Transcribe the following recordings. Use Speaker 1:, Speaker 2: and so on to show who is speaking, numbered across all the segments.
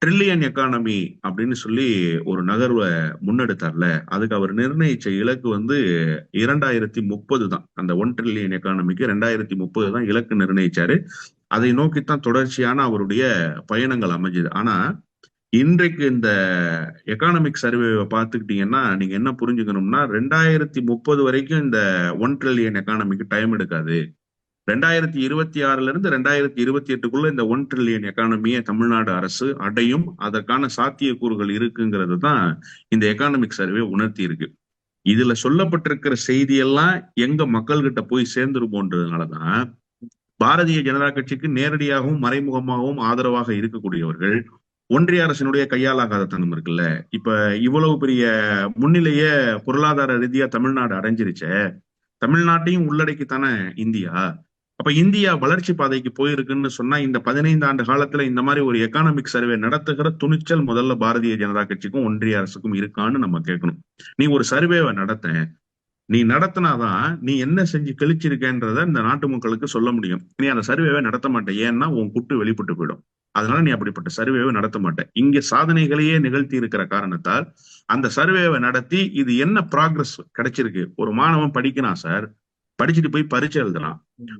Speaker 1: Trillion economy அப்படின்னு சொல்லி ஒரு நகர்வை முன்னெடுத்தார்ல. அதுக்கு அவர் நிர்ணயிச்ச இலக்கு வந்து 2030 தான். அந்த 1 ட்ரில்லியன் எக்கானமிக்கு 2030 தான் இலக்கு நிர்ணயிச்சாரு. அதை நோக்கித்தான் தொடர்ச்சியான அவருடைய பயணங்கள் அமைஞ்சது. ஆனா இன்றைக்கு இந்த எக்கானமிக் சர்வேவை பார்த்துக்கிட்டீங்கன்னா நீங்க என்ன புரிஞ்சுக்கணும்னா 2030 வரைக்கும் இந்த 1 ட்ரில்லியன் எக்கானமிக்கு டைம் எடுக்காது. 2026 இருந்து 2028க்குள்ள இந்த 1 ட்ரில்லியன் எக்கானமியை தமிழ்நாடு அரசு அடையும். அதற்கான சாத்தியக்கூறுகள் இருக்குங்கிறது தான் இந்த எக்கானமிக் சர்வே உணர்த்தி இருக்கு. இதுல சொல்லப்பட்டிருக்கிற செய்தியெல்லாம் எங்க மக்கள்கிட்ட போய் சேர்ந்துருமோன்றதுனாலதான் பாரதிய ஜனதா கட்சிக்கு நேரடியாகவும் மறைமுகமாகவும் ஆதரவாக இருக்கக்கூடியவர்கள் ஒன்றிய அரசினுடைய கையாலாகாத தனம் இருக்குல்ல. இப்ப இவ்வளவு பெரிய முன்னிலையே பொருளாதார ரீதியா தமிழ்நாடு அடைஞ்சிருச்சே, தமிழ்நாட்டையும் உள்ளடக்கித்தானே இந்தியா. அப்ப இந்தியா வளர்ச்சி பாதைக்கு போயிருக்குன்னு சொன்னா இந்த 15 ஆண்டு காலத்துல இந்த மாதிரி ஒரு எக்கானமிக் சர்வே நடத்துகிற துணிச்சல் முதல்ல பாரதிய ஜனதா கட்சிக்கும் ஒன்றிய அரசுக்கும் இருக்கான்னு நம்ம கேட்கணும். நீ ஒரு சர்வேவை நடத்த, நீ நடத்தினாதான் நீ என்ன செஞ்சு கழிச்சிருக்கன்றத இந்த நாட்டு மக்களுக்கு சொல்ல முடியும். நீ அந்த சர்வேவை நடத்த மாட்டே, ஏன்னா உன் குட்டு வெளிப்பட்டு போயிடும். அதனால நீ அப்படிப்பட்ட சர்வேவை நடத்த மாட்டேன். இங்க சாதனைகளையே நிகழ்த்தி இருக்கிற காரணத்தால் அந்த சர்வேவை நடத்தி இது என்ன ப்ராக்ரஸ் கிடைச்சிருக்கு. ஒரு மாணவன் படிக்கிறான் சார், படிச்சுட்டு போய் பரீட்சை எழுதலாம்.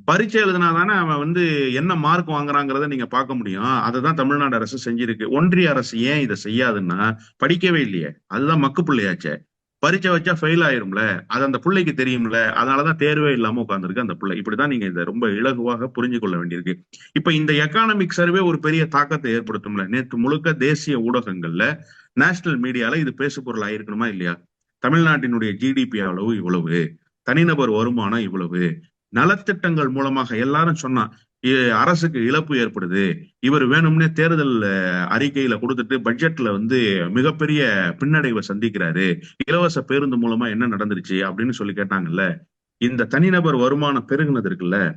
Speaker 1: பரீட்சை எழுதினாதானே அவன் வந்து என்ன மார்க் வாங்குறாங்கிறத நீங்க பார்க்க முடியும். அதுதான் தமிழ்நாடு அரசு செஞ்சிருக்கு. ஒன்றிய அரசு ஏன் இதை செய்யாதுன்னா படிக்கவே இல்லையே, அதுதான் மக்கு பிள்ளையாச்சே. பரீட்சை வச்சா ஃபெயில் ஆயிரும்ல, அது அந்த பிள்ளைக்கு தெரியும்ல, அதனாலதான் தேர்வே இல்லாம உட்கார்ந்துருக்கு அந்த பிள்ளை. இப்படிதான் நீங்க இதை ரொம்ப இலகுவாக புரிஞ்சு கொள்ள வேண்டியிருக்கு. இப்ப இந்த எக்கானமிக் சர்வே ஒரு பெரிய தாக்கத்தை ஏற்படுத்தும்ல. நேற்று முழுக்க தேசிய ஊடகங்கள்ல, நேஷனல் மீடியால இது பேசு பொருள் ஆயிருக்கணுமா இல்லையா? தமிழ்நாட்டினுடைய ஜிடிபி அளவு இவ்வளவு, தனிநபர் வருமானம் இவ்வளவு, நலத்திட்டங்கள் மூலமாக எல்லாரும் சொன்னா அரசுக்கு இழப்பு ஏற்படுது, இவர் வேணும்னே தேர்தல் அறிக்கையில கொடுத்துட்டு பட்ஜெட்ல வந்து மிகப்பெரிய பின்னடைவை சந்திக்கிறாரு, இலவச பேருந்து மூலமா என்ன நடந்துருச்சு அப்படின்னு சொல்லி கேட்டாங்கல்ல. இந்த தனிநபர் வருமானம் பெருகுனது இருக்குல்ல,